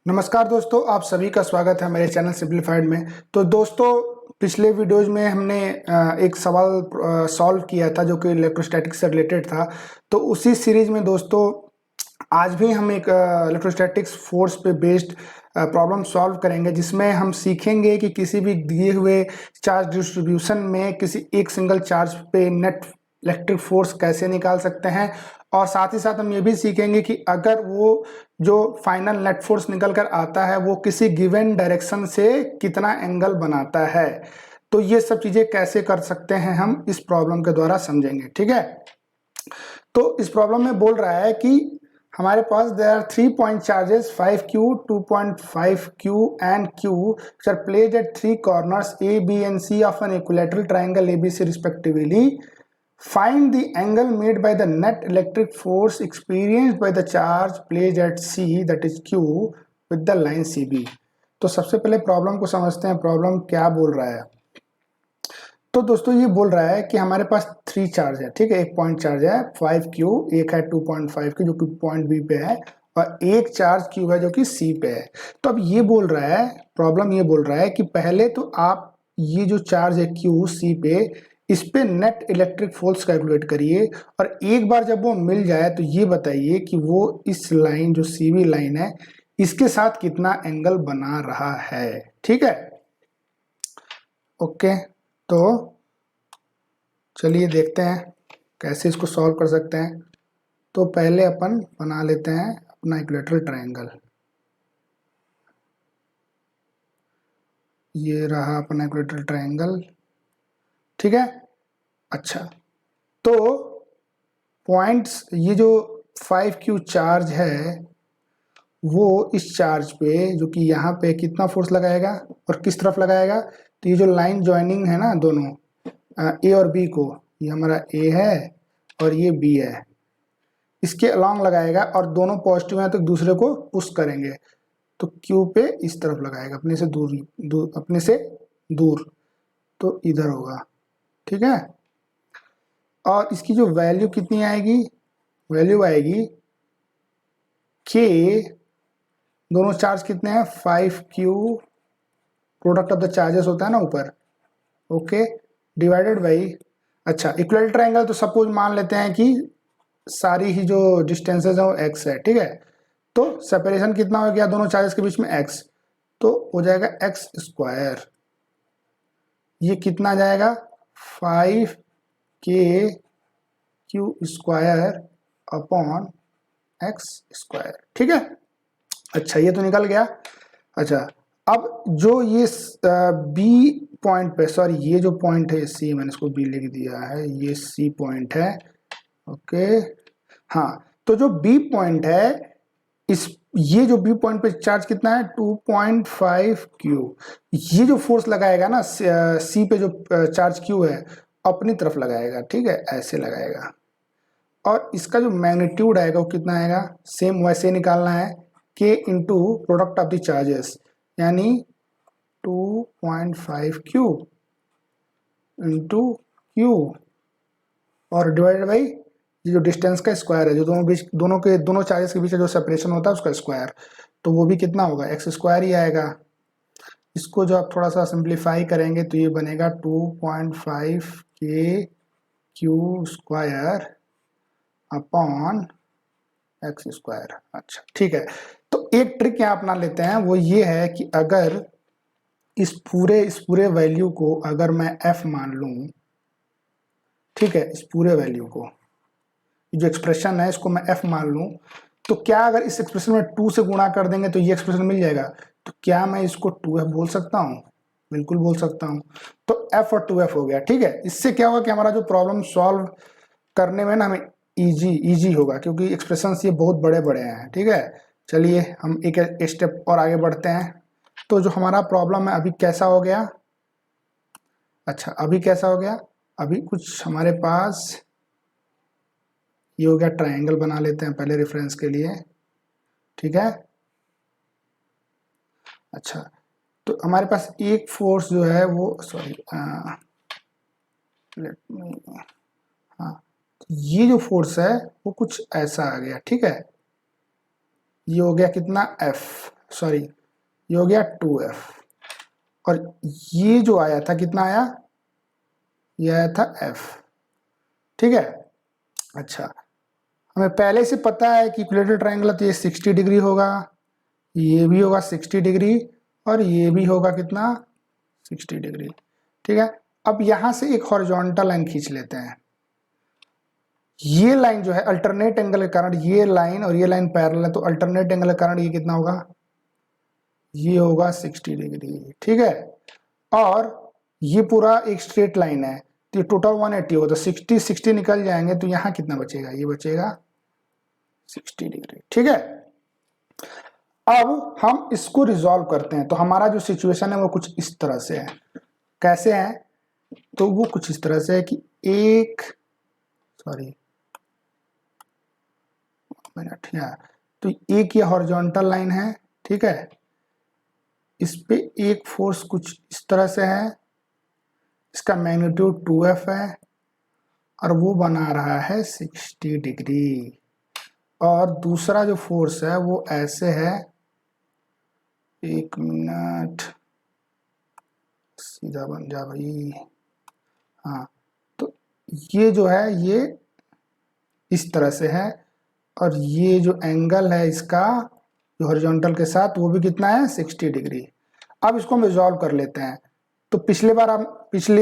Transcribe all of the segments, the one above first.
नमस्कार दोस्तों, आप सभी का स्वागत है मेरे चैनल सिंप्लीफाइड में। तो दोस्तों, पिछले वीडियोज में हमने एक सवाल सॉल्व किया था जो कि इलेक्ट्रोस्टैटिक्स से रिलेटेड था। तो उसी सीरीज में दोस्तों आज भी हम एक इलेक्ट्रोस्टैटिक्स फोर्स पे बेस्ड प्रॉब्लम सॉल्व करेंगे, जिसमें हम सीखेंगे कि किसी भी दिए हुए चार्ज डिस्ट्रीब्यूशन में किसी एक सिंगल चार्ज पे नेट इलेक्ट्रिक फोर्स कैसे निकाल सकते हैं। और साथ ही साथ हम ये भी सीखेंगे कि अगर वो जो फाइनल नेट फोर्स निकल कर आता है वो किसी गिवन डायरेक्शन से कितना एंगल बनाता है। तो ये सब चीजें कैसे कर सकते हैं हम इस प्रॉब्लम के द्वारा समझेंगे, ठीक है। तो इस प्रॉब्लम में बोल रहा है कि हमारे पास there are 3 point charges 5q 2.5q and q which are placed at 3 corners a b and c of an equilateral triangle abc respectively. Find the angle made by the net electric force experienced by the charge placed at c, that is q, with the line cb. तो सबसे पहले problem को समझते हैं, problem क्या बोल रहा है। तो दोस्तों ये बोल रहा है कि हमारे पास 3 चार्ज है, ठीक है। एक पॉइंट चार्ज है 5q, एक है 2.5q जो कि पॉइंट बी पे है, और एक चार्ज q है जो कि सी पे है। तो अब ये बोल रहा है, प्रॉब्लम ये बोल रहा है कि पहले तो आप ये जो चार्ज है q सी पे, इस पे नेट इलेक्ट्रिक फोर्स कैलकुलेट करिए, और एक बार जब वो मिल जाए तो ये बताइए कि वो इस लाइन जो सीबी लाइन है इसके साथ कितना एंगल बना रहा है, ठीक है। ओके, तो चलिए देखते हैं कैसे इसको सॉल्व कर सकते हैं। तो पहले अपन बना लेते हैं अपना इक्विलैटरल ट्रायंगल। ये रहा अपना इक्विलैटरल ट्रायंगल, ठीक है। अच्छा, तो पॉइंट्स, ये जो 5q चार्ज है वो इस चार्ज पे जो कि यहाँ पे कितना फोर्स लगाएगा और किस तरफ लगाएगा। तो ये जो लाइन ज्वाइनिंग है ना दोनों ए और बी को, ये हमारा ए है और ये बी है, इसके अलॉन्ग लगाएगा और दोनों पॉजिटिव हैं तो दूसरे को पुश करेंगे। तो क्यू पे इस तरफ लगाएगा, अपने से दूर अपने से दूर, तो इधर होगा, ठीक है। और इसकी जो वैल्यू कितनी आएगी, वैल्यू आएगी के, दोनों चार्ज कितने हैं 5q, product of the charges होता है ना ऊपर, ओके, डिवाइडेड बाई, अच्छा इक्विलैटरल ट्रायंगल तो सपोज मान लेते हैं कि सारी ही जो डिस्टेंसेज है वो x है, ठीक है। तो सेपरेशन कितना हो गया दोनों चार्जेस के बीच में x, तो हो जाएगा x स्क्वायर। ये कितना जाएगा 5k q square upon x square, ठीक है। अच्छा, ये तो निकल गया। अच्छा, अब जो ये बी पॉइंट पे, सॉरी ये जो पॉइंट है सी, मैंने इसको बी लिख दिया है, ये सी पॉइंट है, ओके। हाँ, तो जो बी पॉइंट है, इस ये जो बी पॉइंट पे चार्ज कितना है 2.5q, ये जो फोर्स लगाएगा ना सी पे जो चार्ज q है अपनी तरफ लगाएगा, ठीक है, ऐसे लगाएगा। और इसका जो मैग्नीट्यूड आएगा वो कितना आएगा, सेम वैसे निकालना है, k into product of the charges, यानी 2.5q इंटू q और डिवाइडेड बाई ये जो डिस्टेंस का स्क्वायर है, जो दोनों चार्जेस के बीच जो सेपरेशन होता है उसका स्क्वायर, तो वो भी कितना होगा एक्स स्क्वायर ही आएगा। इसको जो आप थोड़ा सा सिंप्लीफाई करेंगे तो ये बनेगा 2.5k q square upon x square. अच्छा, ठीक है। तो एक ट्रिक यहाँ अपना लेते हैं, वो ये है कि अगर इस पूरे वैल्यू को अगर मैं f मान लूं, ठीक है, इस पूरे वैल्यू को, जो एक्सप्रेशन है इसको मैं f मान लूं, तो क्या अगर इस एक्सप्रेशन में 2 से गुणा कर देंगे तो ये एक्सप्रेशन मिल जाएगा। तो क्या मैं इसको 2f बोल सकता हूँ, बिल्कुल बोल सकता हूँ। तो f और 2f हो गया, ठीक है। इससे क्या होगा कि हमारा जो प्रॉब्लम सॉल्व करने में ना हमें इजी होगा, क्योंकि एक्सप्रेशन ये बहुत बड़े बड़े हैं, ठीक है। चलिए हम एक स्टेप और आगे बढ़ते हैं। तो जो हमारा प्रॉब्लम है अभी कैसा हो गया, अच्छा अभी कैसा हो गया, अभी कुछ हमारे पास ये हो गया, ट्रायंगल बना लेते हैं पहले रेफरेंस के लिए, ठीक है। अच्छा, तो हमारे पास एक फोर्स जो है वो, सॉरी लेट मी, हाँ, ये जो फोर्स है वो कुछ ऐसा आ गया, ठीक है। ये हो गया कितना F, सॉरी ये हो गया 2F, और ये जो आया था कितना आया, ये आया था F। ठीक है, अच्छा हमें पहले से पता है कि इक्विलेटरल ट्रायंगल तो ये 60 डिग्री होगा, ये भी होगा 60 डिग्री, और ये भी होगा कितना 60 डिग्री। ठीक है, अब यहां से एक हॉरिजॉन्टल लाइन खींच लेते हैं। ये लाइन जो है अल्टरनेट एंगल के कारण, ये लाइन और ये लाइन पैरेलल है, तो अल्टरनेट एंगल के कारण ये कितना होगा, ये होगा 60 डिग्री। ठीक है, और ये पूरा एक स्ट्रेट लाइन है, तो ये टोटल 180 होगा, तो 60 60 निकल जाएंगे, तो यहाँ कितना बचेगा, ये बचेगा 60 डिग्री। ठीक है, अब हम इसको रिजॉल्व करते हैं। तो हमारा जो सिचुएशन है वो कुछ इस तरह से है। कैसे है, तो वो कुछ इस तरह से है कि एक मिनट, तो एक ये हॉरिजॉन्टल लाइन है। ठीक है, इस पे एक फोर्स कुछ इस तरह से है, इसका मैग्नीट्यूड 2F है, और वो बना रहा है 60 डिग्री। और दूसरा जो फोर्स है वो ऐसे है, एक मिनट, सीधा बन जा भाई, हाँ, तो ये जो है ये इस तरह से है, और ये जो एंगल है इसका जो हॉरिजॉन्टल के साथ वो भी कितना है 60 डिग्री। अब इसको हम रिजॉल्व कर लेते हैं। तो पिछले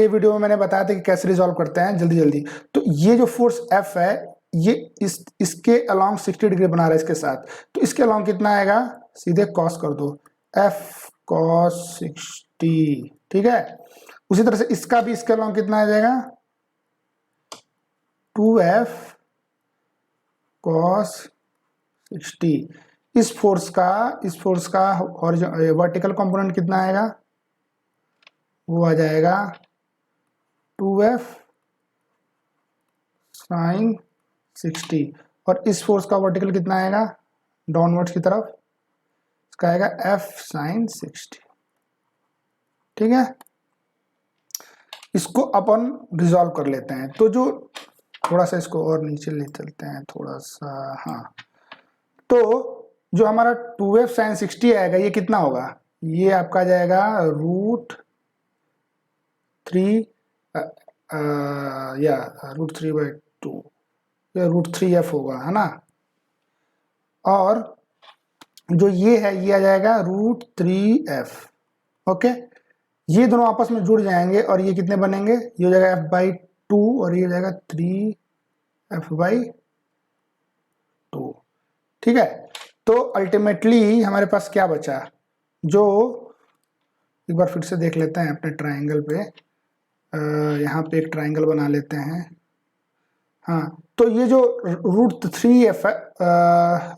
वीडियो में मैंने बताया था कि कैसे रिजॉल्व करते हैं जल्दी जल्दी। तो ये जो फोर्स F है ये इसके अलोंग 60 डिग्री बना रहा है इसके साथ, तो इसके अलोंग कितना आएगा, सीधे कॉस कर दो, F cos 60। ठीक है, उसी तरह से इसका भी इसके अलोंग कितना आ जाएगा, 2F cos 60। इस फोर्स का वर्टिकल कंपोनेंट कितना आएगा, वो आ जाएगा 2F sin 60, और इस फोर्स का वर्टिकल कितना आएगा डाउनवर्ड्स की तरफ, इसका आएगा F sin 60। ठीक है, इसको अपन रिजॉल्व कर लेते हैं। तो जो थोड़ा सा इसको और नीचे ले चलते हैं थोड़ा सा, हाँ, तो जो हमारा 2F sin 60 आएगा ये कितना होगा, ये आपका जाएगा √3 या √3/2 या √3F होगा, है ना। और जो ये है ये आ जाएगा √3F। ओके, ये दोनों आपस में जुड़ जाएंगे और ये कितने बनेंगे, ये हो जाएगा F/2 और ये हो जाएगा 3F/2। ठीक है, तो अल्टीमेटली हमारे पास क्या बचा, जो एक बार फिर से देख लेते हैं अपने ट्राइंगल पे, यहाँ पे एक ट्राइंगल बना लेते हैं। हाँ, तो ये जो √3F है,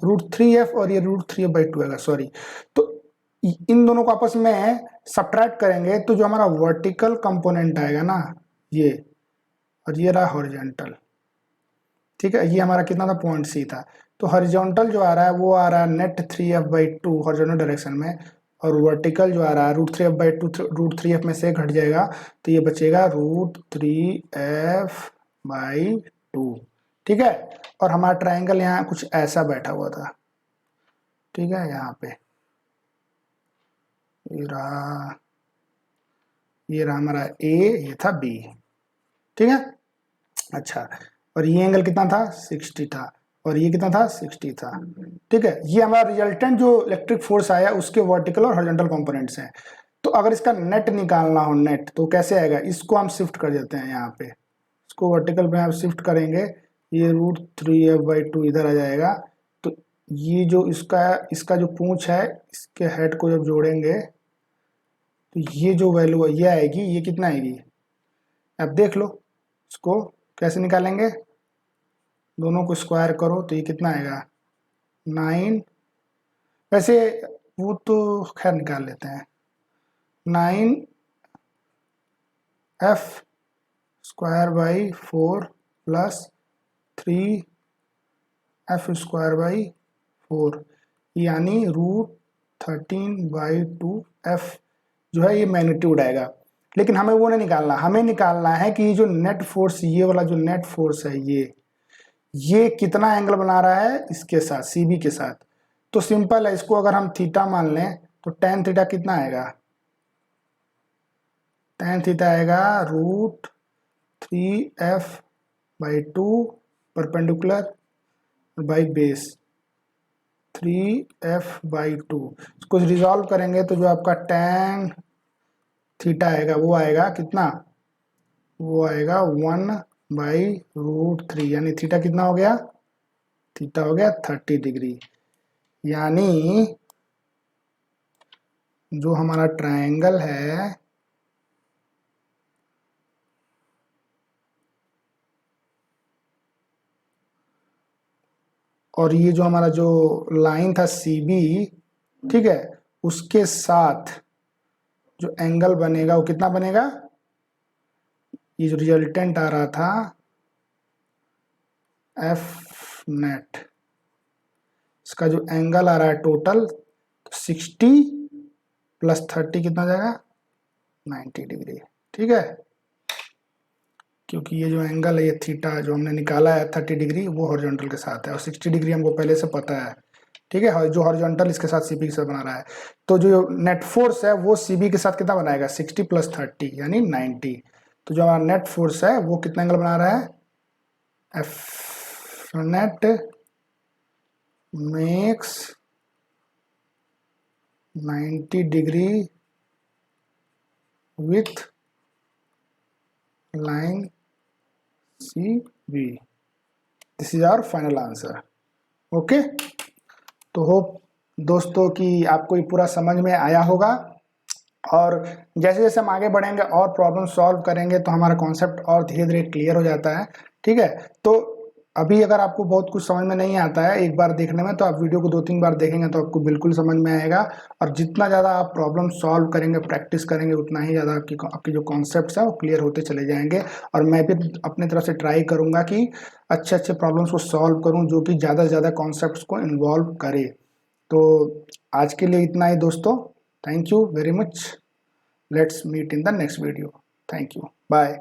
√3F और ये √3F/2 आएगा, सॉरी। तो इन दोनों को आपस में सब्ट्रैक्ट करेंगे तो जो हमारा वर्टिकल कंपोनेंट आएगा ना ये, और ये रहा हॉरिजॉन्टल। ठीक है, ये हमारा कितना था, पॉइंट C था। तो हॉरिजॉन्टल जो आ रहा है वो आ रहा है नेट 3F/2 हॉरिजॉन्टल डायरेक्शन में, और वर्टिकल जो आ रहा है √3F/2 √3F में से घट जाएगा, तो ये बचेगा √3F/2। ठीक है, और हमारा ट्राइंगल यहाँ कुछ ऐसा बैठा हुआ था। ठीक है, यहाँ पे ये रहा हमारा A, ये था B। ठीक है, अच्छा, और ये एंगल कितना था 60 था, और ये कितना था 60 था। ठीक है, ये हमारा रिजल्टेंट जो इलेक्ट्रिक फोर्स आया उसके वर्टिकल और हॉरिजॉन्टल कंपोनेंट्स हैं। तो अगर इसका नेट निकालना हो, नेट तो कैसे आएगा, इसको हम शिफ्ट कर देते हैं यहाँ पे, इसको वर्टिकल पे हम शिफ्ट करेंगे, ये √3F/2 इधर आ जाएगा। तो ये जो इसका जो पूंछ है इसके हेड को जब जोड़ेंगे तो ये जो वैल्यू है ये आएगी, ये कितना आएगी, अब देख लो इसको कैसे निकालेंगे, दोनों को स्क्वायर करो तो ये कितना आएगा 9, वैसे वो तो खैर निकाल लेते हैं, 9F²/4 प्लस 3F²/4 यानी √13/2F जो है ये मैग्नीट्यूड आएगा। लेकिन हमें वो नहीं निकालना, हमें निकालना है कि जो नेट फोर्स, ये वाला जो नेट फोर्स है ये कितना एंगल बना रहा है इसके साथ, CB के साथ। तो सिंपल है, इसको अगर हम थीटा मान लें तो tan थीटा कितना आएगा, tan थीटा आएगा √3f/2 perpendicular by base 3f/2। इसको रिजॉल्व करेंगे तो जो आपका tan थीटा आएगा वो आएगा कितना, वो आएगा 1/√3, यानी थीटा कितना हो गया, थीटा हो गया 30 डिग्री। यानी जो हमारा ट्रायंगल है और ये जो हमारा जो लाइन था CB, ठीक है, उसके साथ जो एंगल बनेगा वो कितना बनेगा, ये जो रिजल्टेंट आ रहा था F नेट, इसका जो एंगल आ रहा है टोटल 60 + 30 कितना जाएगा, 90 डिग्री। ठीक है, क्योंकि ये जो एंगल है, ये थीटा जो हमने निकाला है 30 डिग्री, वो हॉरिजॉन्टल के साथ है और 60 डिग्री हमको पहले से पता है। ठीक है, जो हॉरिजॉन्टल इसके साथ CB के साथ बना रहा है, तो जो नेट फोर्स है वो CB के साथ कितना बनाएगा, 60 + 30 यानी 90। तो जो हमारा नेट फोर्स है वो कितना एंगल बना रहा है, F net makes 90 degree with line CB। This is our final answer. Okay, तो होप दोस्तों कि आपको ये पूरा समझ में आया होगा, और जैसे जैसे हम आगे बढ़ेंगे और प्रॉब्लम सॉल्व करेंगे तो हमारा कॉन्सेप्ट और धीरे धीरे क्लियर हो जाता है। ठीक है, तो अभी अगर आपको बहुत कुछ समझ में नहीं आता है एक बार देखने में, तो आप वीडियो को 2-3 बार देखेंगे तो आपको बिल्कुल समझ में आएगा। और जितना ज़्यादा आप प्रॉब्लम सॉल्व करेंगे, प्रैक्टिस करेंगे, उतना ही ज़्यादा आपकी जो कॉन्सेप्ट्स है वो क्लियर होते चले जाएंगे। और मैं भी अपनी तरफ से ट्राई करूँगा कि अच्छे अच्छे प्रॉब्लम्स को सॉल्व करूँ जो कि ज़्यादा से ज़्यादा कॉन्सेप्ट्स को इन्वॉल्व करे। तो आज के लिए इतना ही दोस्तों, thank you very much, let's meet in the next video, thank you, bye.